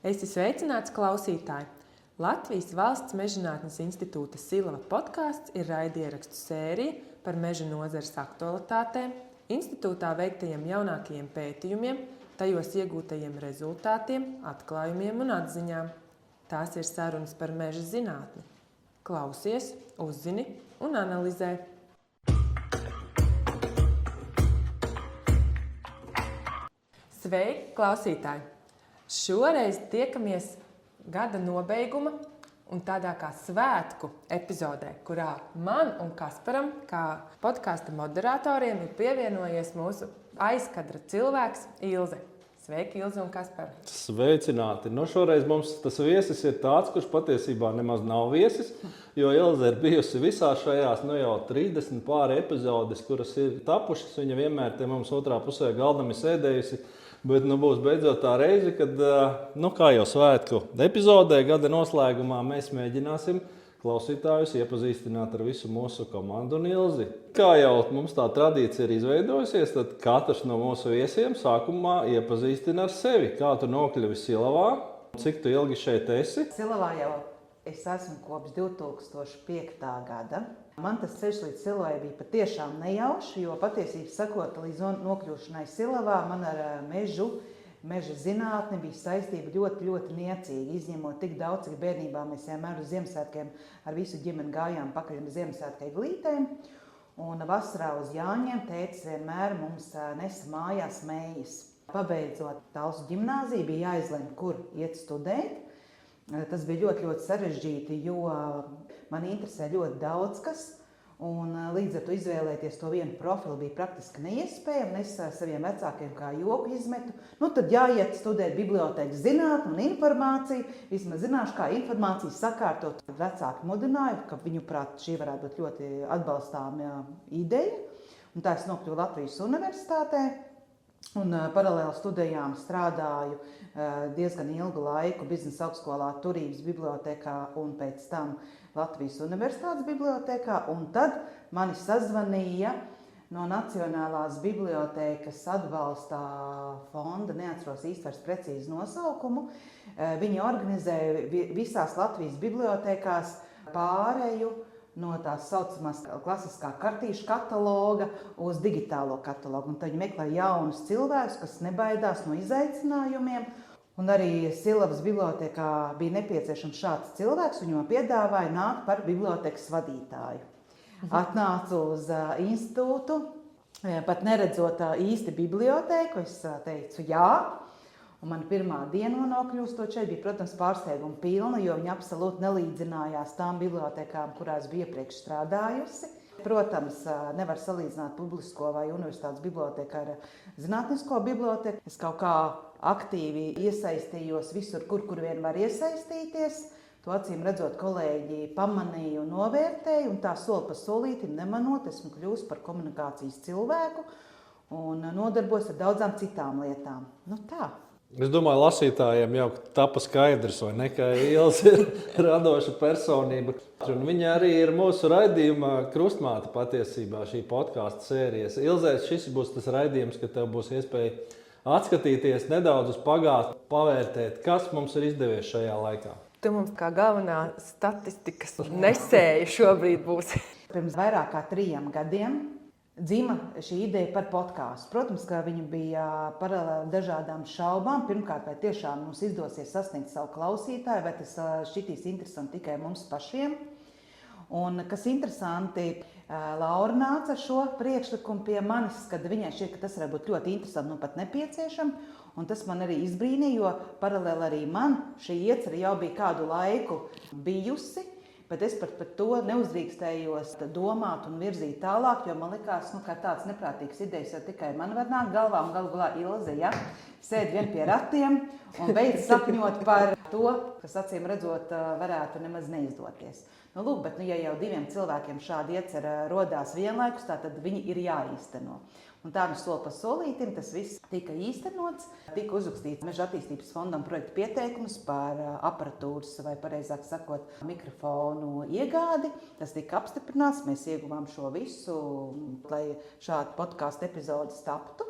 Esi sveicināts, klausītāji! Latvijas Valsts Mežzinātnes institūta Silava podkāsts ir raidierakstu sērija par meža nozares aktualitātēm, institūtā veiktajiem jaunākajiem pētījumiem, tajos iegūtajiem rezultātiem, atklājumiem un atziņām. Tās ir sarunas par meža zinātni. Klausies, uzzini un analizē. Sveiki, klausītāji! Šoreiz tiekamies gada nobeiguma un tādā kā svētku epizodē, kurā man un Kasparam, kā podkāsta moderatoriem, ir pievienojies mūsu aizkadra cilvēks Ilze. Sveiki, Ilze un Kaspar! Sveicināti! Šoreiz mums tas viesis ir tāds, kurš patiesībā nemaz nav viesis, jo Ilze ir bijusi visā šajās jau 30 pāri epizodes, kuras ir tapušas. Viņa vienmēr te mums otrā pusē galdam ir sēdējusi. Bet būs beidzot tā reize, kad, kā jau svētku epizodē, gada noslēgumā mēs mēģināsim klausītājus iepazīstināt ar visu mūsu komandu un Ilzi. Kā jau mums tā tradīcija ir izveidojusies, tad katrs no mūsu viesiem sākumā iepazīstina ar sevi. Kā tu nokļuvi Silavā? Cik tu ilgi šeit esi? Silavā jau es esmu kopš 2005. gada. Man tas ceļš līdz Silavai bija patiešām nejauši, jo patiesībā sakot, līdz nokļūšanai Silavā man ar meža zinātni bija saistība ļoti niecīga. Izņemot tik daudz, cik bērnībā mēs vienmēr uz Ziemassvētkiem ar visu ģimeni gājām pakaļ uz Ziemassvētku eglītēm. Un vasarā uz Jāņiem tētis vienmēr mums nesa mājās mējas. Pabeidzot Talsu ģimnāziju, bija jāizlemj, kur iet studēt. Tas bija ļoti sarežģīti, jo man interesē ļoti daudz kas, un līdz ar to izvēlēties to vienu profilu bija praktiski neiespējami. Es saviem vecākiem kā joku izmetu. Tad jāiet studēt bibliotēkas zinātni un informāciju. Vismaz zināšu, kā informāciju sakārtot. Vecāki mudināja, ka viņuprāt šī varētu būt ļoti atbalstāma ideja. Un tā es nokļuvu Latvijas Universitātē. Un paralēli studijām strādāju diezgan ilgu laiku biznesa augstskolā, Turības bibliotēkā un pēc tam Latvijas Universitātes bibliotēkā. Un tad mani sazvanīja no Nacionālās bibliotēkas atbalsta fonda, neatceros īsti vairs precīzi nosaukumu. Viņi organizēja visās Latvijas bibliotēkās pāreju no tās saucamās klasiskā kartīšu kataloga uz digitālo katalogu. Un tad viņi meklē jaunus cilvēkus, kas nebaidās no izaicinājumiem. Un arī Silavas bibliotēkā bija nepieciešams šāds cilvēks, un man piedāvāja nākt par bibliotēkas vadītāju. Atnācu uz institūtu, pat neredzot īsti bibliotēku, es teicu jā. Un man pirmā diena nokļūstot šeit bija, protams, pārsteiguma pilna, jo viņi absolūti nelīdzinājās tām bibliotēkām, kurās bija iepriekš strādājusi. Protams, nevar salīdzināt publisko vai universitātes bibliotēku ar zinātnisko bibliotēku. Es kaut kā aktīvi iesaistījos visur, kur vien var iesaistīties. To acīm redzot, kolēģi pamanīja un novērtēja, un tā soli pa solītim nemanot, esmu kļūst par komunikācijas cilvēku un nodarbos ar daudzām citām lietām. Tā. Es domāju, lasītājiem jau tapa skaidrs, vai ne, ka Ilze ir radoša personība. Un viņa arī ir mūsu raidījuma krustmāte patiesībā šī podkāstu sērijas. Ilze, šis būs tas raidījums, ka tev būs iespēja atskatīties nedaudz uz pagātni, pavērtēt, kas mums ir izdevies šajā laikā. Tu mums kā galvenā statistikas nesēja šobrīd būs. Pirms vairāk kā 3 gadiem dzima šī ideja par podkāstu. Protams, ka viņa bija paralēli dažādām šaubām. Pirmkārt, vai tiešām mums izdosies sasniegt savu klausītāju, vai tas šķitīs interesanti tikai mums pašiem. Un, kas interesanti, Laura nāca ar šo priekšlikumu pie manis, kad viņai šķiet, ka tas varētu būt ļoti interesanti un pat nepieciešami. Un tas man arī izbrīnīja, jo paralēli arī man šī iecerē jau bija kādu laiku bijusi. Bet es par to neuzdrīkstējos domāt un virzīt tālāk, jo man likās, ka tāds neprātīgs idejas jau tikai man var nākt galvā, un galu galā Ilze, sēd vien pie ratiem un beidz sapņot par to, kas acīm redzot varētu nemaz neizdoties. Bet ja jau 2 cilvēkiem šādi iecer rodās vienlaikus, tad viņi ir jāīsteno. Un tā soli pa solītim tas viss tika īstenots. Tika uzrakstīts Meža attīstības fondam projekta pieteikums par aparatūras, vai pareizāk sakot, mikrofonu iegādi. Tas tika apstiprināts, mēs ieguvām šo visu, lai šāda podkāstu epizode taptu.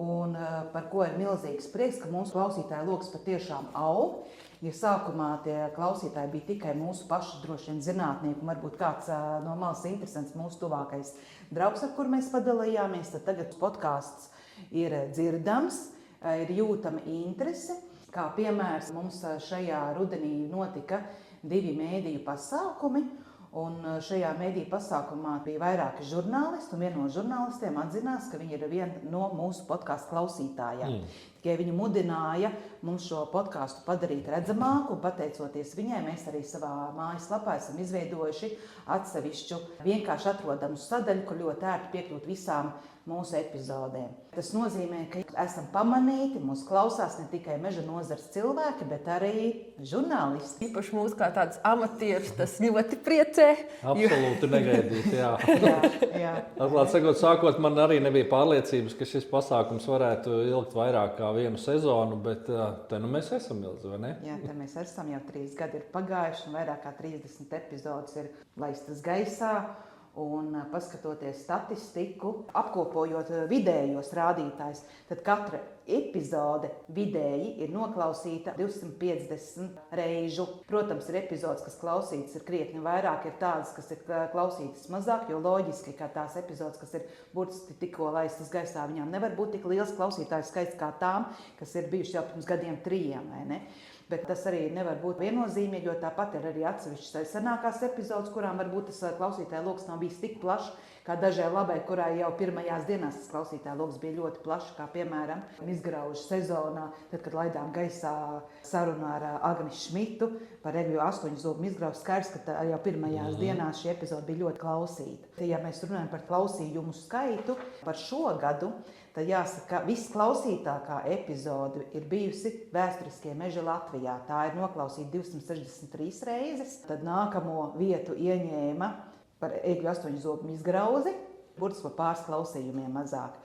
Un par ko ir milzīgs prieks, ka mūsu klausītāju loks patiešām aug. Ja sākumā tie klausītāji bija tikai mūsu pašu droši vien zinātnieki, un varbūt kāds no malas interesants mūsu tuvākais draugs, ar kur mēs padalījāmies, tad tagad podcasts ir dzirdams, ir jūtama interese. Kā piemērs mums šajā rudenī notika 2 mēdīju pasākumi. Un šajā mēdīju pasākumā bija vairāki žurnālisti, un viena no žurnālistiem atzinās, ka viņi ir viena no mūsu podkāstu klausītājām. Tikai viņi mudināja mums šo podkāstu padarīt redzamāku, un pateicoties viņai, mēs arī savā mājaslapā esam izveidojuši atsevišķu vienkārši atrodamu sadaļu, kur ļoti ērti piekļūt visām mūsu epizodēm. Tas nozīmē, ka esam pamanīti, mūs klausās ne tikai meža nozares cilvēki, bet arī žurnālisti. Īpaši mūs kā tādus amatierus tas ļoti priecē. Absolūti negaidīt, jā. Jā. Atklāt sakot, sākot man arī nebija pārliecības, ka šis pasākums varētu ilgt vairāk kā 1 sezonu, bet te nu mēs esam ilgi, vai ne? Jā, te mēs esam, jau 3 gadi ir pagājuši, un vairāk kā 30 epizodes ir laistas gaisā. Un paskatoties statistiku, apkopojot vidējos rādītājus, tad katra epizode vidēji ir noklausīta 250 reižu. Protams, ir epizodes, kas klausītas ir krietni vairāk, ir tādas, kas ir klausītas mazāk, jo loģiski, ka tās epizodes, kas ir burtiski tikko laistas gaisā, viņām nevar būt tik liels klausītāju skaits kā tām, kas ir bijuši jau pirms gadiem 3, vai ne? Bet tas arī nevar būt viennozīmīgi, jo tāpat ir arī atsevišķas senākās epizodes, kurām varbūt tas klausītāju loks nav bijis tik plašs, kā dažai labai, kurai jau pirmajās dienās tas klausītāju loks bija ļoti plašs, kā piemēram Izgraužu sezonā, tad, kad laidām gaisā sarunu ar Agni Šmitu par Egļu 8 zobu izgraužu, skaidrs, ka jau pirmajās dienās šī epizode bija ļoti klausīta. Ja mēs runājam par klausījumu skaitu par šo gadu, tad jāsaka, ka visklausītākā epizode ir bijusi Vēsturiskie meži Latvijā. Tā ir noklausīta 263 reizes. Tad nākamo vietu ieņēma par Egļu 8 zobu izgrauzi, burtiski par pāris klausījumiem mazāk.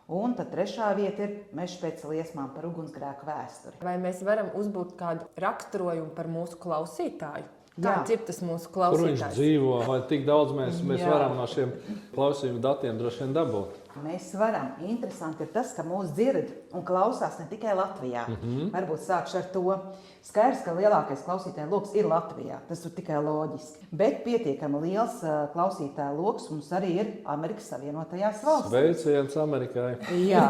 Un tad 3. vieta ir Mežs pēc liesmām par ugunsgrēku vēsturi. Vai mēs varam uzbūt kādu raksturojumu par mūsu klausītāju? Jā. Kāds ir tas mūsu Kur viņš klausītājs? dzīvo, vai tik daudz mēs Jā. varam no šiem klausījumu datiem droši vien dabūt? Mēs varam. Interesanti ir tas, ka mūs dzird un klausās ne tikai Latvijā. Varbūt sākšu ar to. Skaidrs, ka lielākais klausītāju loks ir Latvijā. Tas ir tikai loģiski. Bet pietiekami liels klausītāju loks mums arī ir Amerikas Savienotajās valstīs. Sveiciens Amerikai! Jā,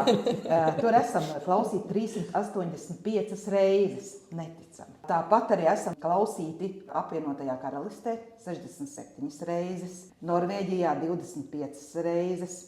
tur esam klausīti 385 reizes. Neticami. Tāpat arī esam klausīti apvienotajā karalistē 67 reizes, Norvēģijā 25 reizes,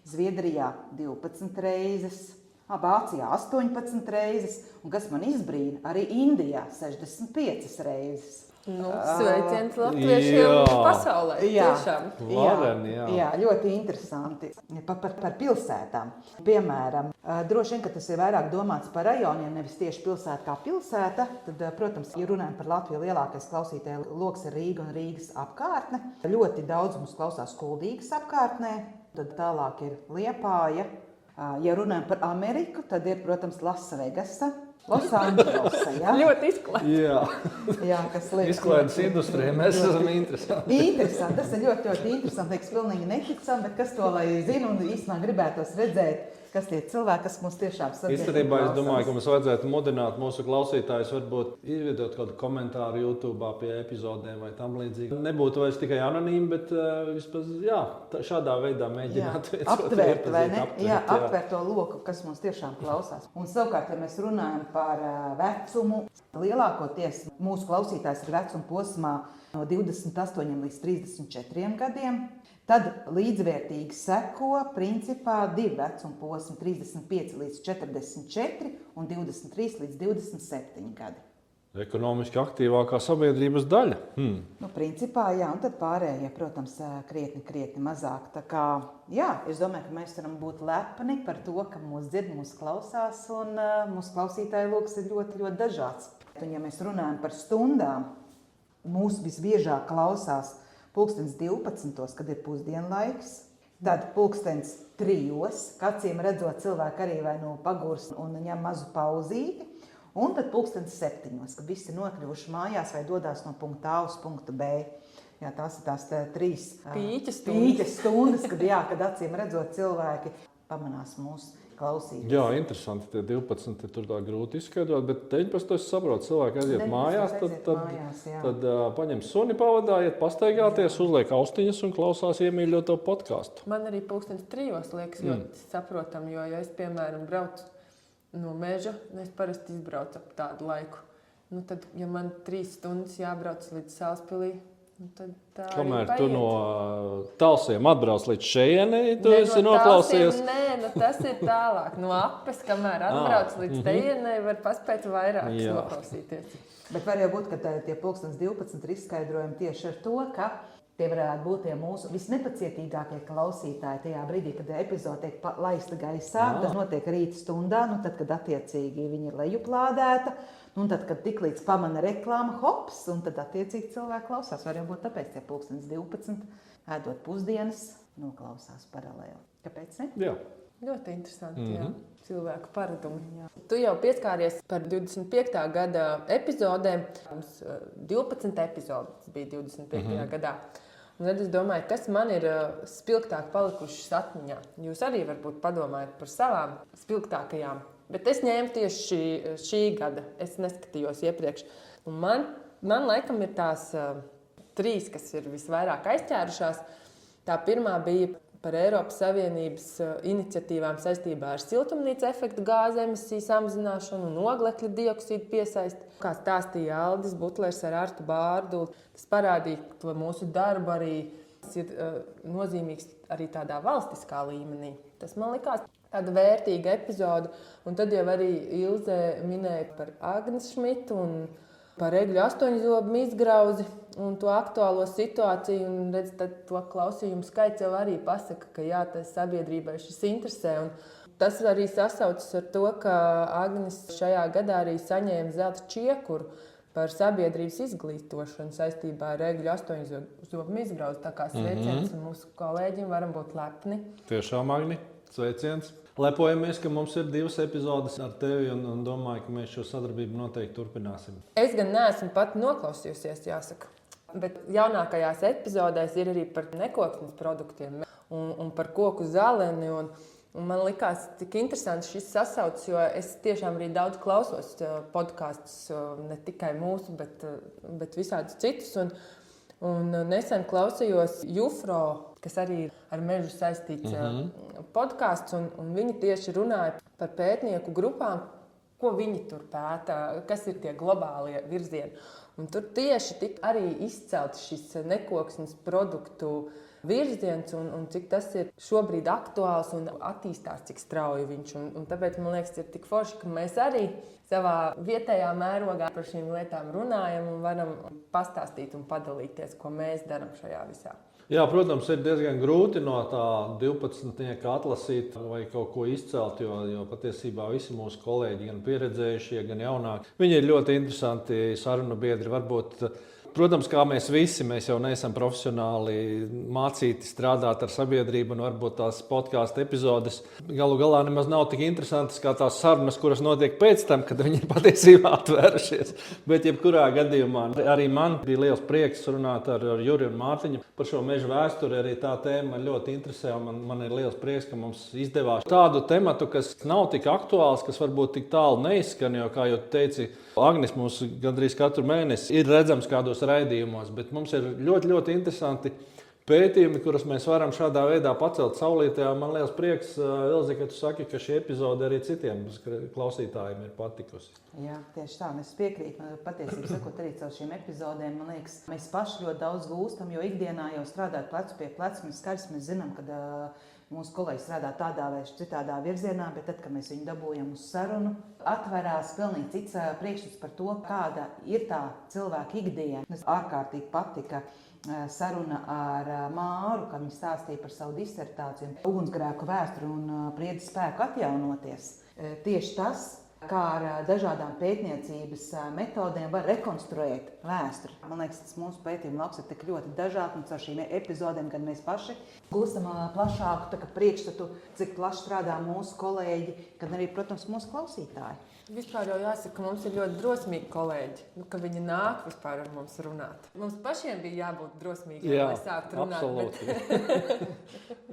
Zviedrijā 12 reizes, Vācijā 18 reizes, un kas man izbrīna, arī Indijā 65 reizes. Nu, sveiciens latviešiem Jā. pasaulē. Jā. Tiešām. Vareni, jā. Ļoti interesanti. Par pilsētām. Piemēram, droši vien, ka tas ir vairāk domāts par rajoniem, nevis tieši pilsēta kā pilsēta. Tad, protams, ja runājam par Latviju, lielākais klausītāju loks ir Rīga un Rīgas apkārtne. Ļoti daudz mums klausās Kuldīgas apkārtnē, tad tālāk ir Liepāja. Ja runājam par Ameriku, tad ir, protams, Lasvegasa. Losandželose, jā? Ļoti izklāts. Jā, Jā, kas liekas izklaides industrijā mēs esam interesanti. interesanti. Tas ir ļoti, ļoti interesanti. Liekas, pilnīgi neticami, bet kas to lai zina un īstenībā gribētos redzēt, kas tie cilvēki, kas mums tiešām sadzied. Īstenībā es domāju, ka mums vajadzētu mudināt mūsu klausītājus, varbūt izveidot kādu komentāru YouTube pie epizodēm vai tam līdzīgi. Nebūtu vairs tikai anonīmi, bet vispār, jā, šādā veidā mēģināt aptvērt, vai ne? Jā, aptvērt to loku, kas mums tiešām klausās. Un savukārt, ja mēs runājam par vecumu, lielākoties mūsu klausītājs ir vecuma posmā no 28 līdz 34 gadiem. Tad līdzvērtīgi seko principā 2 vecuma posmi, 35 līdz 44 un 23 līdz 27 gadi. Ekonomiski aktīvākā sabiedrības daļa. Nu, principā, jā, un tad pārējie, protams, krietni mazāk. Tā kā, jā, es domāju, ka mēs varam būt lepni par to, ka mūs dzird, mūs klausās, un mūsu klausītāju loks ir ļoti, ļoti dažāds. Un, ja mēs runājam par stundām, mūs visbiežāk klausās 12, kad ir pusdienlaiks, tad 3, kad acīm redzot cilvēku arī vai no pagurs un ņem mazu pauzīti, un tad 7, kad visi ir nokļuvuši mājās vai dodās no punkta A uz punktu B. Jā, tās ir tās 3 Pīķa stundas, kad acīm redzot cilvēki pamanās mūs. klausīties. Jā, interesanti. Tie 12 tur tā grūti izskaidrot, bet 19. es saprotu, cilvēki aiziet mājās, tad paņem suni pavadā, iet pastaigāties, uzliek austiņas un klausās iemīļoto podcastu. Man arī 2:03 liekas ļoti saprotam, jo, ja es, piemēram, braucu no meža, es parasti izbraucu ap tādu laiku. Nu, tad, ja man 3 stundas jābrauc līdz Salaspilī, tad tā kamēr arī tu paiet. no Talsiem atbrauc līdz šejienei, tu esi noklausījies. Nē, tas ir tālāk. No Apes, kamēr atbrauc līdz tejienei, var paspēt vairāk noklausīties. Bet var jau būt, ka tie 12 ir izskaidrojumi tieši ar to, ka tie varētu būt tie mūsu visnepacietīgākie klausītāji tajā brīdī, kad epizode tiek laista gaisā. Tas notiek rīta stundā, nu tad, kad attiecīgi viņi ir lejuplādēta. Un tad, kad tiklīdz pamana reklāma, hops, un tad attiecīgi cilvēki klausās. Var jau būt tāpēc tie 12, ēdot pusdienas, noklausās paralēli. Kāpēc ne? Jā. Ļoti interesanti, jā. Cilvēku paradumi. Jā. Tu jau pieskāries par 25. gada epizodēm. Mums 12 epizodes bija 25. gadā. Un tad es domāju, kas man ir spilgtāk palikušas atmiņā. Jūs arī varbūt padomājat par savām spilgtākajām. Bet es ņēmu tieši šī gada. Es neskatījos iepriekš. Un man laikam ir tās 3, kas ir visvairāk aizķērušās. Tā pirmā bija par Eiropas Savienības iniciatīvām saistībā ar siltumnīca efekta gāzu emisiju samazināšanu un oglekļa dioksīdu piesaisti. Kā stāstīja Aldis Butlers ar Artu Bārdu, tas parādīja to mūsu darbu arī. Tas ir nozīmīgs arī tādā valstiskā līmenī. Tas man likās tāda vērtīga epizode. Un tad jau arī Ilze minēja par Agnes Šmitu un par egļu 8-zobu izgrauzi un to aktuālo situāciju. Un redz, tad to klausījumu skaits jau arī pasaka, ka jā, tas sabiedrībai šis interesē. Un tas arī sasaucas ar to, ka Agnes šajā gadā arī saņēma zelta čiekuru par sabiedrības izglītošanu saistībā ar egļu 8-zobu izgrauzi. Tā kā sveiciens mūsu kolēģim, varam būt lepni. Tiešām, Agni, sveiciens. Lepojamies, ka mums ir 2 epizodes ar tevi un domāju, ka mēs šo sadarbību noteikti turpināsim. Es gan neesmu pat noklausījusies, jāsaka. Bet jaunākajās epizodēs ir arī par nekoksnes produktiem un par koku zāleni. Un man likās tik interesanti šis sasaucis, jo es tiešām arī daudz klausos podkastus, ne tikai mūsu, bet visādus citus. Un nesen klausījos Jufro, kas arī ir ar mežu saistīts podkāsts, un viņi tieši runāja par pētnieku grupām, ko viņi tur pēta, kas ir tie globālie virzieni. Un tur tieši tika arī izcelts šis nekoksnes produktu virziens un cik tas ir šobrīd aktuāls un attīstās, cik strauji viņš. Un tāpēc man liekas, ir tik forši, ka mēs arī savā vietējā mērogā par šīm lietām runājam un varam pastāstīt un padalīties, ko mēs darām šajā visā. Jā, protams, ir diezgan grūti no tā 12 atlasīt vai kaut ko izcelt, jo patiesībā visi mūsu kolēģi, gan pieredzējušie, gan jaunāki, viņi ir ļoti interesanti sarunu biedri. Varbūt, protams, kā mēs visi, mēs jau neesam profesionāli mācīti strādāt ar sabiedrību, un varbūt tās podkāstu epizodes galu galā nemaz nav tik interesantas kā tās sarunas, kuras notiek pēc tam, kad viņi ir patiesībā atvērušies. Bet jebkurā gadījumā arī man bija liels prieks runāt ar Juri un Mārtiņu par šo meža vēsturi. Arī tā tēma man ļoti interesē, un man ir liels prieks, ka mums izdevās tādu tematu, kas nav tik aktuāls, kas varbūt tik tālu neizskan, jo, kā jau teici, Agnes mums gandrīz katru mēnesi ir redzams kādos raidījumos, bet mums ir ļoti, ļoti interesanti pētījumi, kurus mēs varam šādā veidā pacelt saulītē. Man liels prieks, Ilze, ka tu saki, ka šī epizode arī citiem klausītājiem ir patikusi. Jā, tieši tā, es piekrītu. Man patiesībā sakot arī caur šīm epizodēm, man liekas, mēs paši ļoti daudz gūstam, jo ikdienā jau strādājot plecu pie pleca, mēs zinām, ka mūsu kolēģi strādā tādā vai citādā virzienā, bet tad, kad mēs viņu dabūjam uz sarunu, atverās pilnīgi cits priekšstats par to, kāda ir tā cilvēka ikdiena. Es ārkārtīgi patika saruna ar Māru, kad viņi stāstīja par savu disertāciju, ugunsgrēku vēsturi un priedzi spēku atjaunoties. Tieši tas, kā ar dažādām pētniecības metodēm var rekonstruēt vēsturi. Man liekas, tas mūsu pētījuma lauks ir tik ļoti dažāds, un caur šīm epizodēm, kad mēs paši gūstam plašāku priekšstatu, cik plaši strādā mūsu kolēģi, gan arī, protams, mūsu klausītāji. Vispār jau jāsaka, ka mums ir ļoti drosmīgi kolēģi, ka viņi nāk vispār ar mums runāt. Mums pašiem bija jābūt drosmīgiem, lai sāktu runāt. Absolūti.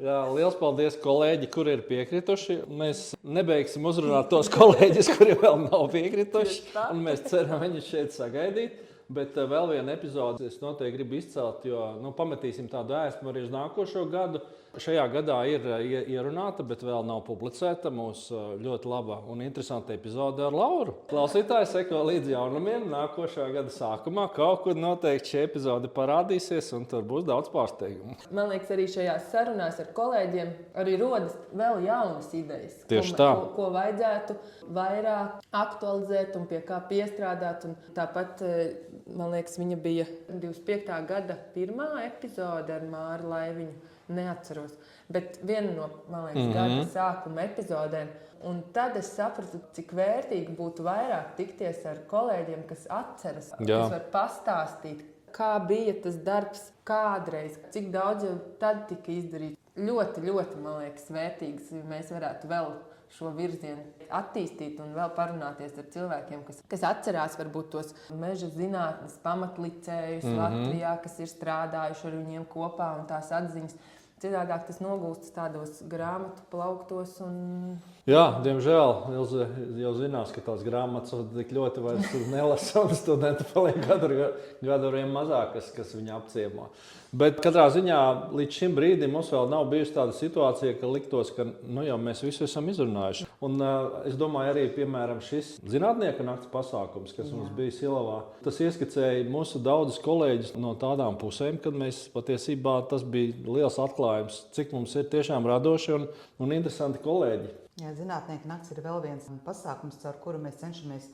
Jā, liels paldies kolēģi, kuri ir piekrituši. Mēs nebeigsim uzrunāt tos kolēģis, kuri vēl nav piekrituši. Un mēs ceram viņus šeit sagaidīt. Bet vēl viena epizode es noteikti gribu izcelt, jo pametīsim tādu ēsmu arī uz nākošo gadu. Šajā gadā ir ierunāta, bet vēl nav publicēta mūsu ļoti laba un interesanta epizode ar Lauru. Klausītāji seko līdz jaunumiem. Nākošā gada sākumā kaut kur noteikti šī epizode parādīsies, un tur būs daudz pārsteigumu. Man liekas, arī šajās sarunās ar kolēģiem arī rodas vēl jaunas idejas. Tieši tā. Ko vajadzētu vairāk aktualizēt un pie kā piestrādāt. Un tāpat, man liekas, viņa bija 25. gada pirmā epizode ar Māru Laiviņu. Neatceros, bet viena no, man liekas, gada sākuma epizodēm. Un tad es sapratu, cik vērtīgi būtu vairāk tikties ar kolēģiem, kas atceras, kas var pastāstīt, kā bija tas darbs kādreiz, cik daudz jau tad tika izdarīts. Ļoti, ļoti, man liekas, vērtīgs, ja mēs varētu vēl šo virzienu attīstīt un vēl parunāties ar cilvēkiem, kas atcerās varbūt tos meža zinātnes pamatlicējus Latvijā, kas ir strādājuši ar viņiem kopā un tās atziņas. Citādāk tas nogūstas tādos grāmatu plauktos. Jā, diemžēl Ilze jau zinās, ka tās grāmatas tik ļoti vairs nelasa, un studenti paliek gadu ar vien mazāk, kas viņu apciemo. Bet katrā ziņā līdz šim brīdim mums vēl nav bijusi tāda situācija, ka liktos, ka jau mēs visu esam izrunājuši. Un es domāju, arī piemēram šis zinātnieku nakts pasākums, kas mums bija Silavā, tas ieskicēja mūsu daudzus kolēģus no tādām pusēm, kad mēs patiesībā tas bija liels atklājums, cik mums ir tiešām radoši un interesanti kolēģi. Jā, zinātnieku nakts ir vēl viens pasākums, caur kuru mēs cenšamies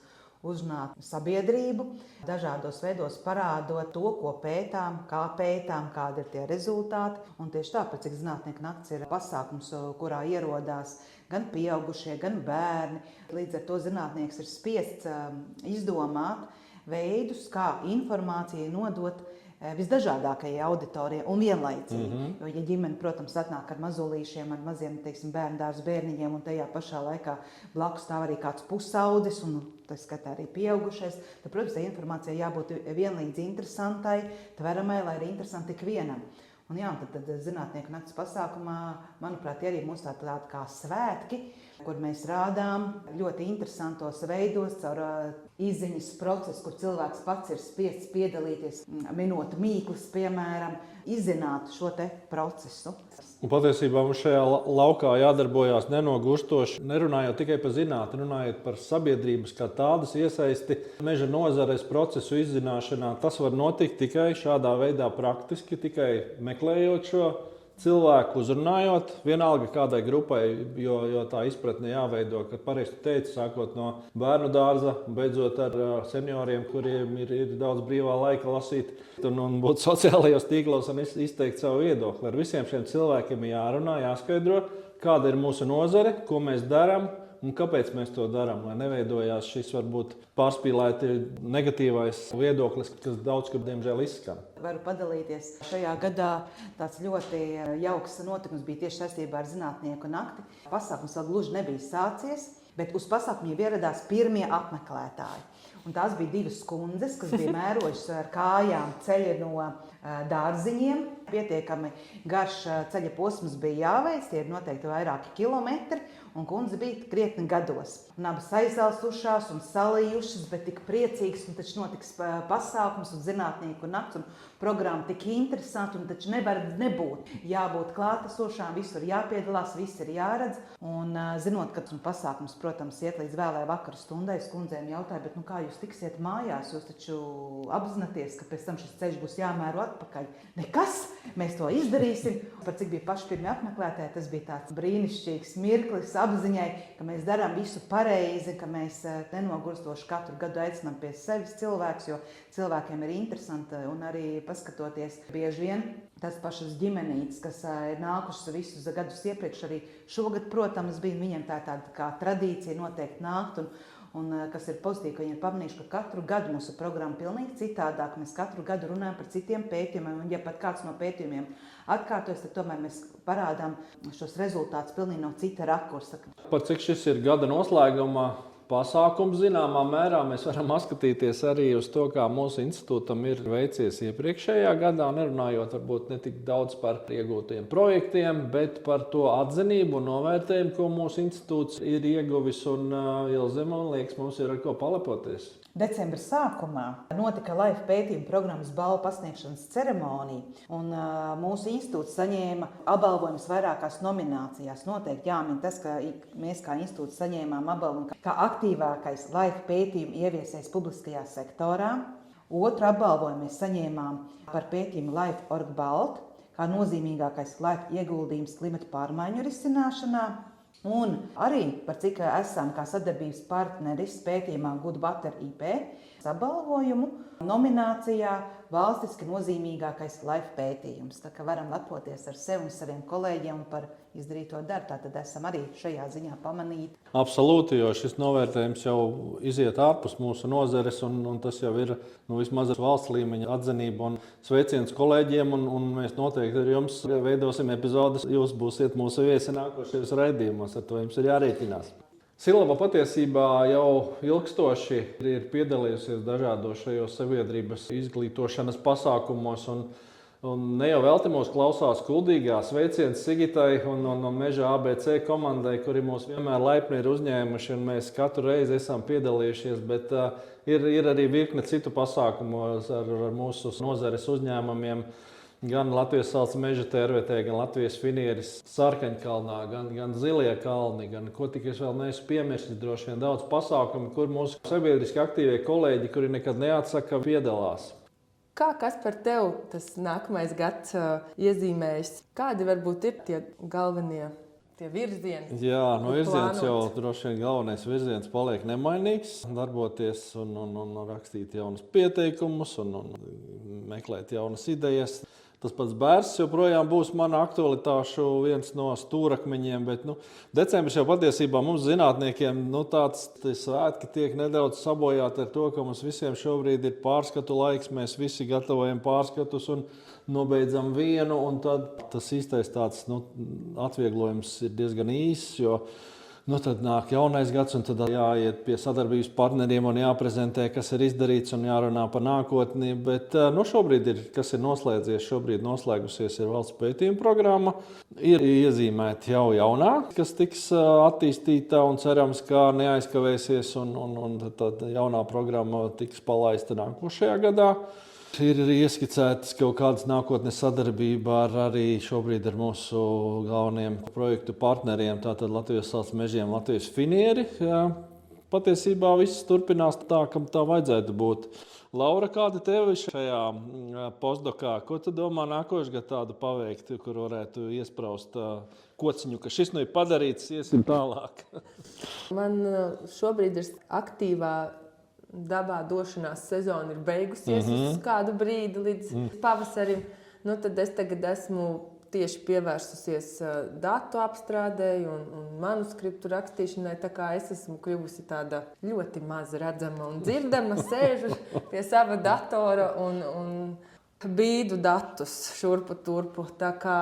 uzrunāt sabiedrību, dažādos veidos parādot to, ko pētām, kā pētām, kādi ir tie rezultāti. Un tieši tāpēc, cik zinātnieku nakts ir pasākums, kurā ierodās gan pieaugušie, gan bērni. Līdz ar to zinātnieks ir spiests izdomāt veidus, kā informāciju nodot visdažādākajai auditorijai un vienlaicīgi. Jo, ja ģimene, protams, atnāk ar mazulīšiem, ar maziem, bērndārza bērniņiem, un tajā pašā laikā blakus stāv arī kāds pusaudzis, un tas skatā arī pieaugušais, tad, protams, tā informācija jābūt vienlīdz interesantai, tveramai, lai arī interesanti tik vienam. Un jā, tad zinātnieku nakts pasākumā, manuprāt, arī mums tādi kā svētki, kur mēs rādām ļoti interesantos veidos, caur izziņas procesu, kur cilvēks pats ir spiests piedalīties, minot mīklas, piemēram, izzināt šo te procesu. Un patiesībā mums šajā laukā jādarbojās nenogurstoši, nerunājot tikai par zinātni, runājot par sabiedrības kā tādas iesaisti meža nozares procesu izzināšanā. Tas var notikt tikai šādā veidā praktiski, tikai meklējot šo cilvēku, uzrunājot vienalga kādai grupai, jo tā izpratne jāveido, ka pareizi teicu, sākot no bērnu dārza, beidzot ar senioriem, kuriem ir daudz brīvā laika lasīt un būt sociālajos tīklos un izteikt savu viedokli. Ar visiem šiem cilvēkiem jārunā, jāskaidro, kāda ir mūsu nozare, ko mēs darām un kāpēc mēs to darām, lai neveidojās šis varbūt pārspīlēti negatīvais viedoklis, kas daudz kur diemžēl izskan. Varu padalīties. Šajā gadā tāds ļoti jauks notikums bija tieši saistībā ar zinātnieku nakti. Pasākums vēl gluži nebija sācies, bet uz pasākumu jau ieradās pirmie apmeklētāji. Un tās bija divas kundzes, kas bija mērojušas ar kājām ceļu no dārziņiem. Pietiekami garš ceļa posms bija jāveic, tie ir noteikti vairāki kilometri, un kundze bija krietni gados. Un abas aizalsušās un salījušas, bet tik priecīgas, un taču notiks pasākums un zinātnieku nakts, un programma tik interesanti, un taču nevar nebūt. Jābūt klātesošām, visur jāpiedalās, viss ir jāredz. Un zinot, ka pasākums, protams, iet līdz vēlai vakara stundai, es kundzēm jautāju, bet kā jūs tiksiet mājās? Jūs taču apzināties, ka pēc tam šis ceļš būs jāmēro atpakaļ. Nekas, mēs to izdarīsim. Par cik bija paši pirmie apmeklētāji, tas bija tāds brīnišķīgs mirklis apziņai, ka mēs darām visu pareizi, ka mēs nenogurstoši katru gadu aicinām pie sevis cilvēkus, jo cilvēkiem ir interesanti un arī paskatoties bieži vien tās pašas ģimenītes, kas ir nākušas visus gadus iepriekš, arī šogad, protams, bija viņiem tāda kā tradīcija noteikti nākt un kas ir pozitīvi, ka viņi ir pamanījuši, ka katru gadu mūsu programma pilnīgi citādāk. Mēs katru gadu runājam par citiem pētījumiem, un ja pat kāds no pētījumiem atkārtojas, tad tomēr mēs parādām šos rezultātus pilnīgi no cita rakursa. Par cik šis ir gada noslēgumā pasākums. Zināmā mērā mēs varam atskatīties arī uz to, kā mūsu institūtam ir veicies iepriekšējā gadā, nerunājot varbūt ne tik daudz par iegūtiem projektiem, bet par to atzinību un novērtējumu, ko mūsu institūts ir ieguvis. Un, Ilze, man liekas, mums ir ar ko palepoties. Decembra sākumā notika LIFE pētījuma programmas balvu pasniegšanas ceremonija, un mūsu institūts saņēma apbalvojumus vairākās nominācijās. Noteikti jāmin tas, ka mēs kā institūts saņēmām apbalvojumu kā aktīvākais LIFE pētījumu ieviesējs publiskajā sektorā. Otru apbalvojumu mēs saņēmām par pētījumu LIFE Org Balt, kā nozīmīgākais LIFE ieguldījums klimata pārmaiņu risināšanā. Un arī par cik esam kā sadarbības partneris pētījumā Good Butter IP apbalvojumu nominācijā valstiski nozīmīgākais LIFE pētījums. Tā kā varam lepoties ar sevi un saviem kolēģiem par izdarīto darbu. Tātad esam arī šajā ziņā pamanīti. Absolūti, jo šis novērtējums jau iziet ārpus mūsu nozares, un tas jau ir vismaz valsts līmeņa atzinība un sveiciens kolēģiem. Un mēs noteikti ar jums veidosim epizodes. Jūs būsiet mūsu viesi nākošajos raidījumos, ar to jums ir jārēķinās. Silava patiesībā jau ilgstoši ir piedalījusies dažādos šajos sabiedrības izglītošanas pasākumos. Un ne jau velti mūs klausās Kuldīgā, sveiciens Sigitai un Meža ABC komandai, kuri mūs vienmēr laipni ir uzņēmuši, un mēs katru reizi esam piedalījušies, bet ir arī virkne citu pasākumu ar mūsu nozares uzņēmumiem. Gan Latvijas Salas meža tērvetē, gan Latvijas finieris Sarkaņkalnā, gan Zilie kalni, gan ko tik es vēl neesmu piemirsis, droši vien daudz pasākumu, kur mūsu sabiedriski aktīvie kolēģi, kuri nekad neatsaka, piedalās. Kas par tevi tas nākamais gads iezīmējas? Kādi varbūt ir tie galvenie virzieni? Jā, virziens jau droši vien galvenais virziens paliek nemainīgs. Darboties un rakstīt jaunus pieteikumus un meklēt jaunas idejas. Tas pats bērns joprojām būs mana aktualitāšu viens no stūrakmeņiem, bet decembris jau patiesībā mums zinātniekiem tāds svētki tiek nedaudz sabojāti ar to, ka mums visiem šobrīd ir pārskatu laiks, mēs visi gatavojam pārskatus un nobeidzam vienu, un tad tas īstais tāds atvieglojums ir diezgan īss, jo tad nāk jaunais gads, un tad jāiet pie sadarbības partneriem un jāprezentē, kas ir izdarīts un jārunā par nākotni. Bet šobrīd kas ir noslēdzies, šobrīd noslēgusies ir valsts pētījuma programma. Ir iezīmēta jau jaunā, kas tiks attīstīta un cerams, ka neaizkavēsies, un tad jaunā programma tiks palaista nākošajā gadā. Ir ieskicētas kaut kādas nākotnes sadarbība arī šobrīd ar mūsu galvenajiem projektu partneriem, tātad Latvijas Salas mežiem, Latvijas finieri. Patiesībā viss turpinās tā, kam tā vajadzētu būt. Laura, kāda tev ir šajā postdokā? Ko tu domā nākošajā gadā tādu paveikt, kur varētu iespraust kociņu, ka šis ir padarīts, iesim tālāk? Man šobrīd ir aktīvā dabā došanās sezona ir beigusies uz kādu brīdi līdz pavasarim. Tad es tagad esmu tieši pievērsusies datu apstrādei un manuskriptu rakstīšanai. Tā kā es esmu kļuvusi tāda ļoti maz redzama un dzirdama, sēžu pie sava datora un bīdu datus šurpu turpu. Tā kā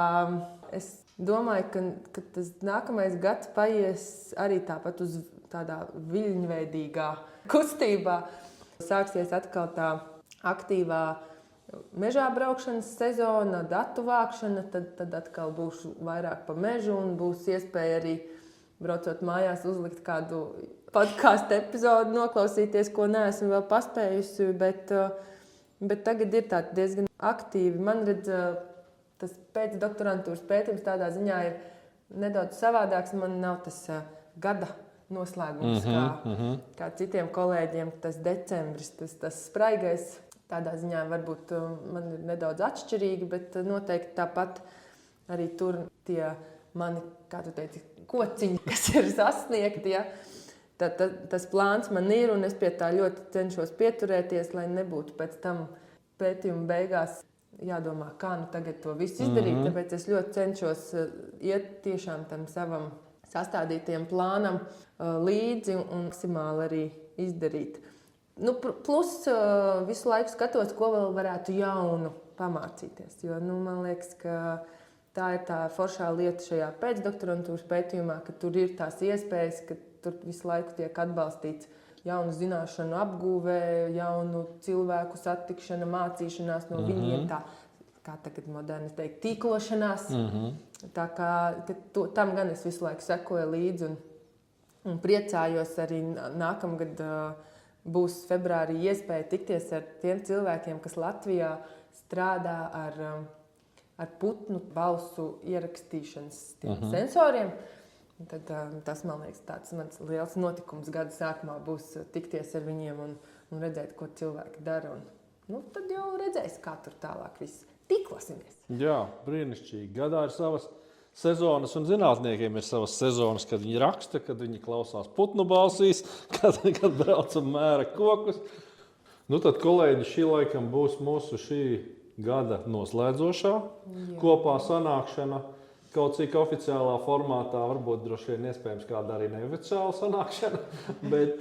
es domāju, ka tas nākamais gads paies arī tāpat uz tādā viļņveidīgā kustībā. Sāksies atkal tā aktīvā mežā braukšanas sezona, datu vākšana, tad atkal būšu vairāk pa mežu un būs iespēja arī braucot mājās uzlikt kādu podcastu epizodu, noklausīties, ko neesmu vēl paspējusi, bet tagad ir tā diezgan aktīvi. Man redz, tas pēcdoktorantūras pētījums tādā ziņā ir nedaudz savādāks. Man nav tas gada noslēgums, kā citiem kolēģiem, tas decembris, tas spraigais. Tādā ziņā varbūt man ir nedaudz atšķirīgi, bet noteikti tāpat arī tur tie mani, kā tu teici, kociņi, kas ir sasniegti. Ja? Tas plāns man ir, un es pie tā ļoti cenšos pieturēties, lai nebūtu pēc tam pētījuma beigās jādomā, kā tagad to visu izdarīt. Tāpēc es ļoti cenšos iet tiešām tam savam sastādītiem plānam līdzi un maksimāli arī izdarīt. Plus visu laiku skatos, ko vēl varētu jaunu pamācīties. Jo, man liekas, ka tā ir tā foršā lieta šajā pēcdoktorantūras pētījumā, ka tur ir tās iespējas, ka tur visu laiku tiek atbalstīts jaunu zināšanu apgūvē, jaunu cilvēku satikšana, mācīšanās no viņiem, tā, kā tagad moderni teikt, tīklošanās. Tā kā tam gan es visu laiku sekoju līdzi un priecājos arī nākamgad būs februārī iespēja tikties ar tiem cilvēkiem, kas Latvijā strādā ar putnu balsu ierakstīšanas sensoriem. Tad, tas, man liekas, tāds mans liels notikums gada sākumā būs tikties ar viņiem un redzēt, ko cilvēki dara. Tad jau redzēs, kā tur tālāk viss tīklosimies. Jā, brīnišķīgi. Gadā ir savas sezonas, un zinātniekiem ir savas sezonas, kad viņi raksta, kad viņi klausās putnu balsīs, kad brauc un mēra kokus. Tad, kolēģi, šī laikam būs mūsu šī gada noslēdzošā kopā sanākšana. Kaut cik oficiālā formātā, varbūt droši vien iespējams kāda arī neoficiāla sanākšana, bet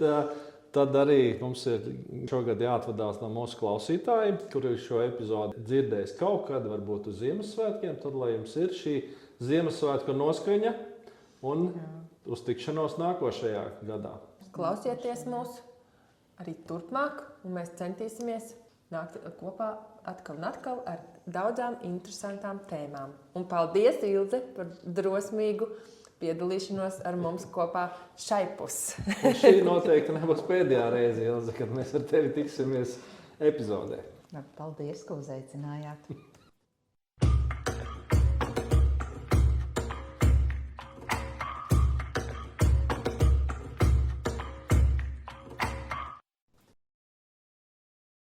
tad arī mums ir šogad jāatvadās no mūsu klausītājiem, kuri šo epizodi dzirdēs kaut kad, varbūt uz Ziemassvētkiem, tad lai jums ir šī Ziemassvētku noskaņa un uz tikšanos nākošajā gadā. Klausieties mūs arī turpmāk, un mēs centīsimies nākt kopā atkal un atkal ar daudzām interesantām tēmām. Un paldies, Ilze, par drosmīgu piedalīšanos ar mums kopā šai pusē. Un šī noteikti nebūs pēdējā reize, Ilze, kad mēs ar tevi tiksimies epizodē. Paldies, ka uzaicinājāt.